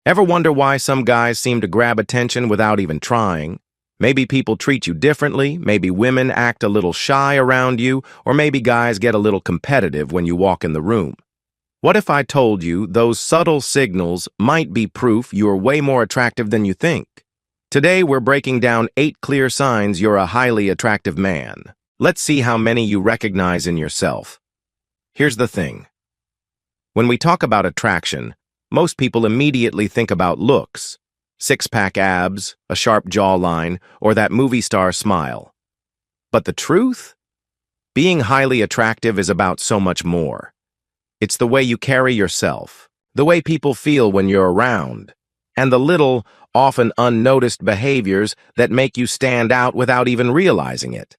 Ever wonder why some guys seem to grab attention without even trying? Maybe people treat you differently, maybe women act a little shy around you, or maybe guys get a little competitive when you walk in the room. What if I told you those subtle signals might be proof you're way more attractive than you think? Today we're breaking down 8 clear signs you're a highly attractive man. Let's see how many you recognize in yourself. Here's the thing. When we talk about attraction, most people immediately think about looks, six-pack abs, a sharp jawline, or that movie star smile. But the truth? Being highly attractive is about so much more. It's the way you carry yourself, the way people feel when you're around, and the little, often unnoticed behaviors that make you stand out without even realizing it.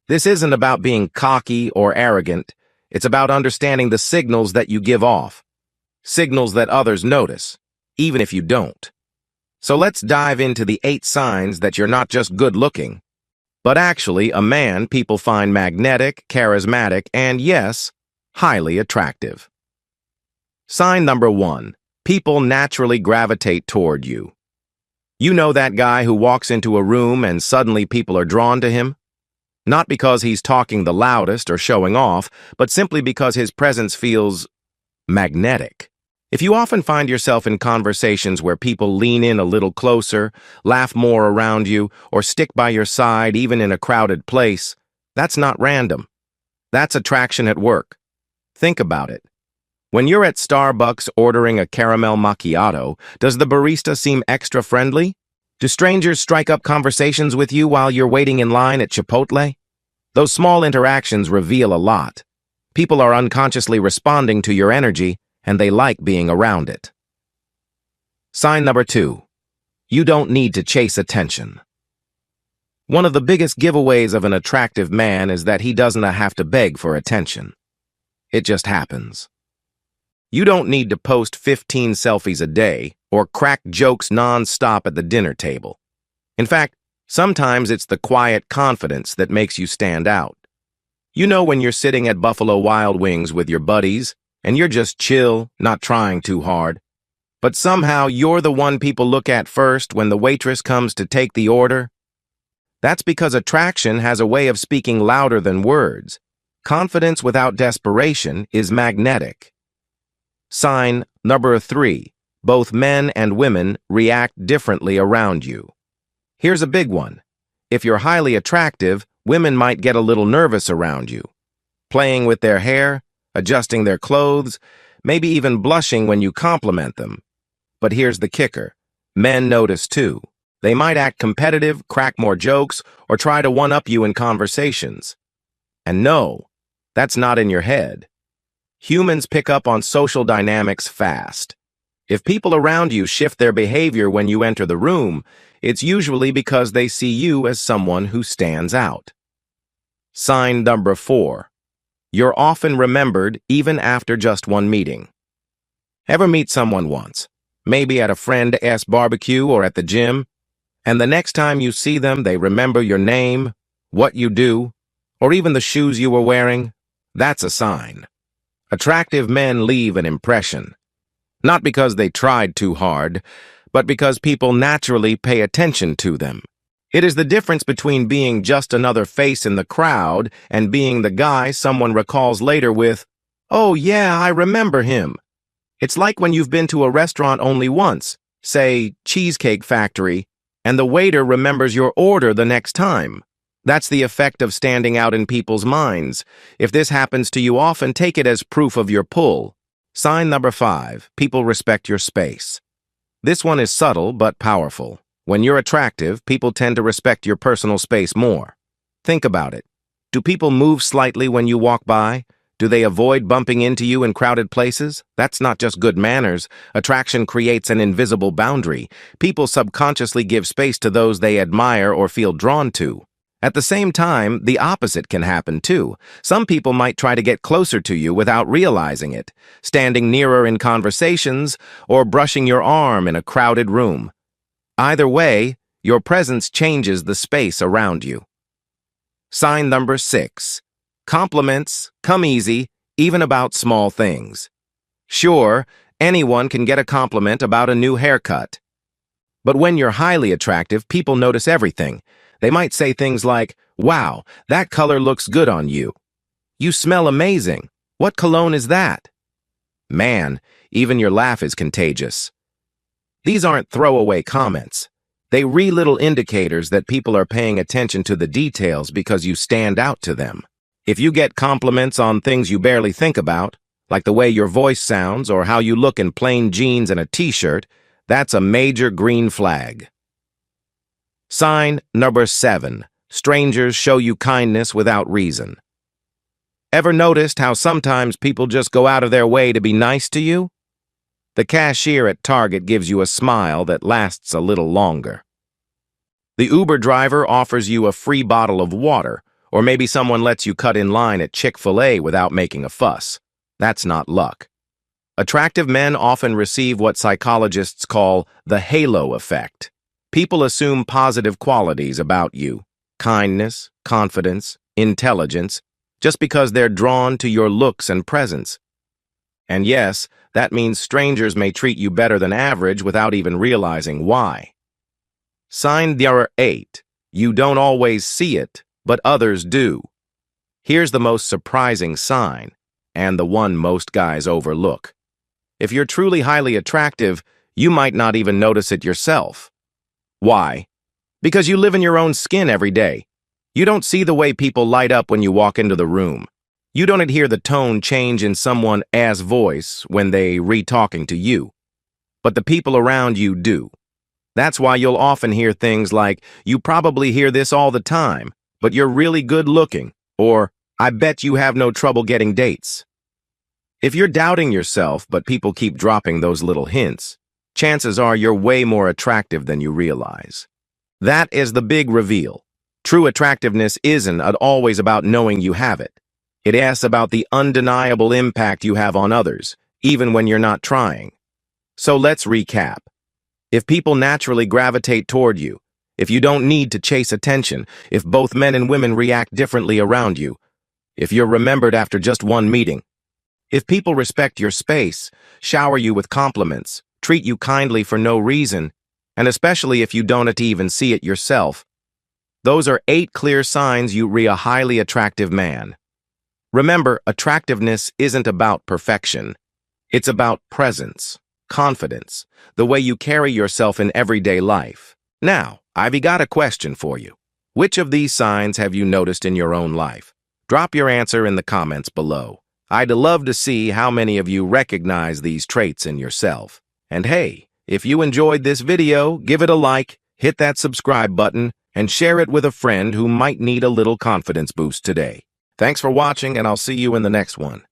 This isn't about being cocky or arrogant. It's about understanding the signals that you give off, signals that others notice, even if you don't. So let's dive into the 8 signs that you're not just good-looking, but actually a man people find magnetic, charismatic, and yes, highly attractive. Sign number 1. People naturally gravitate toward you. You know that guy who walks into a room and suddenly people are drawn to him? Not because he's talking the loudest or showing off, but simply because his presence feels magnetic. If you often find yourself in conversations where people lean in a little closer, laugh more around you, or stick by your side even in a crowded place, that's not random. That's attraction at work. Think about it. When you're at Starbucks ordering a caramel macchiato, does the barista seem extra friendly? Do strangers strike up conversations with you while you're waiting in line at Chipotle? Those small interactions reveal a lot. People are unconsciously responding to your energy, and they like being around it. Sign number 2. You don't need to chase attention. One of the biggest giveaways of an attractive man is that he doesn't have to beg for attention. It just happens. You don't need to post 15 selfies a day or crack jokes non-stop at the dinner table. In fact, sometimes it's the quiet confidence that makes you stand out. You know when you're sitting at Buffalo Wild Wings with your buddies, and you're just chill, not trying too hard, but somehow you're the one people look at first when the waitress comes to take the order? That's because attraction has a way of speaking louder than words. Confidence without desperation is magnetic. Sign number 3. Both men and women react differently around you. Here's a big one. If you're highly attractive, women might get a little nervous around you, playing with their hair, adjusting their clothes, maybe even blushing when you compliment them. But here's the kicker. Men notice too. They might act competitive, crack more jokes, or try to one-up you in conversations. And no, that's not in your head. Humans pick up on social dynamics fast. If people around you shift their behavior when you enter the room, it's usually because they see you as someone who stands out. Sign number 4. You're often remembered even after just one meeting. Ever meet someone once, maybe at a friend's barbecue or at the gym, and the next time you see them, they remember your name, what you do, or even the shoes you were wearing? That's a sign. Attractive men leave an impression. Not because they tried too hard, but because people naturally pay attention to them. It is the difference between being just another face in the crowd and being the guy someone recalls later with, "Oh yeah, I remember him." It's like when you've been to a restaurant only once, say Cheesecake Factory, and the waiter remembers your order the next time. That's the effect of standing out in people's minds. If this happens to you often, take it as proof of your pull. Sign number 5. People respect your space. This one is subtle but powerful. When you're attractive, people tend to respect your personal space more. Think about it. Do people move slightly when you walk by? Do they avoid bumping into you in crowded places? That's not just good manners. Attraction creates an invisible boundary. People subconsciously give space to those they admire or feel drawn to. At the same time, the opposite can happen too. Some people might try to get closer to you without realizing it, standing nearer in conversations or brushing your arm in a crowded room. Either way, your presence changes the space around you. Sign number 6. Compliments come easy, even about small things. Sure, Anyone can get a compliment about a new haircut. But when you're highly attractive, people notice everything. They might say things like, "Wow, that color looks good on you. You smell amazing. What cologne is that?" Man, even your laugh is contagious. These aren't throwaway comments. They read little indicators that people are paying attention to the details because you stand out to them. If you get compliments on things you barely think about, like the way your voice sounds or how you look in plain jeans and a t-shirt, that's a major green flag. Sign number 7. Strangers show you kindness without reason. Ever noticed how sometimes people just go out of their way to be nice to you? The cashier at Target gives you a smile that lasts a little longer. The Uber driver offers you a free bottle of water, or maybe someone lets you cut in line at Chick-fil-A without making a fuss. That's not luck. Attractive men often receive what psychologists call the halo effect. People assume positive qualities about you, kindness, confidence, intelligence, just because they're drawn to your looks and presence. And yes, that means strangers may treat you better than average without even realizing why. Sign number 8. You don't always see it, but others do. Here's the most surprising sign, and the one most guys overlook. If you're truly highly attractive, you might not even notice it yourself. Why? Because you live in your own skin every day. You don't see the way people light up when you walk into the room. You don't hear the tone change in someone's voice when they re-talking to you. But the people around you do. That's why you'll often hear things like, "You probably hear this all the time, but you're really good looking," or "I bet you have no trouble getting dates." If you're doubting yourself, but people keep dropping those little hints, chances are you're way more attractive than you realize. That is the big reveal. True attractiveness isn't always about knowing you have it. It is about the undeniable impact you have on others, even when you're not trying. So let's recap. If people naturally gravitate toward you, if you don't need to chase attention, if both men and women react differently around you, if you're remembered after just one meeting, if people respect your space, shower you with compliments, treat you kindly for no reason, and especially if you don't even see it yourself, those are 8 clear signs you're a highly attractive man. Remember, attractiveness isn't about perfection. It's about presence, confidence, the way you carry yourself in everyday life. Now, I've got a question for you. Which of these signs have you noticed in your own life? Drop your answer in the comments below. I'd love to see how many of you recognize these traits in yourself. And hey, if you enjoyed this video, give it a like, hit that subscribe button, and share it with a friend who might need a little confidence boost today. Thanks for watching, and I'll see you in the next one.